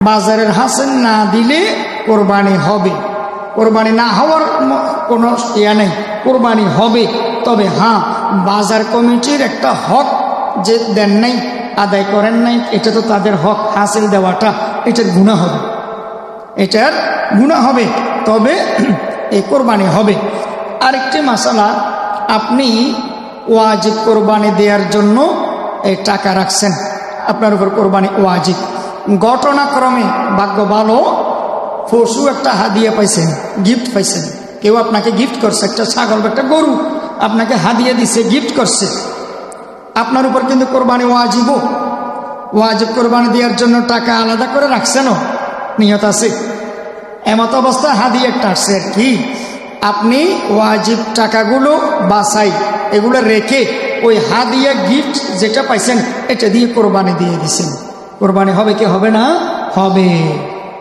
বাজারের হাসিল না দিলে কোরবানি হবে, কোরবানি না হওয়ার কোনো ইয়া নেই, কোরবানি হবে। তবে হ্যাঁ, বাজার কমিটির একটা হক যে দেন নাই, আদায় করেন নাই, এটা তো তাদের হক, হাসিল দেওয়াটা এটার গুনাহ হবে, এটার গুনাহ হবে, তবে এই কোরবানি হবে। আরেকটি মাসালা, আপনি ওয়াজিব কোরবানি দেওয়ার জন্য এই টাকা রাখছেন, আপনার উপর কোরবানি ওয়াজিব। ঘটনাক্রমে ভাগ্য ভালো, পশু একটা হাদিয়া পাইছেন, গিফট পাইছেন, কেউ আপনাকে গিফট করছে, একটা ছাগল বা একটা গরু আপনাকে হাদিয়া দিছে, গিফট করছে, আপনার উপর কিন্তু কোরবানি ওয়াজিব। ওয়াজিব কোরবানি দেওয়ার জন্য টাকা আলাদা করে রাখছেনও, নিয়ত আছে। এমত অবস্থা হাদিয়া একটা আসছে আর কি, আপনি ওয়াজিব টাকাগুলো বাছাই এগুলো রেখে ওই হাদিয়া গিফট যেটা পাইছেন এটা দিয়ে কোরবানি দিয়ে দিছেন, কোরবানি হবে কি হবে না? হবে।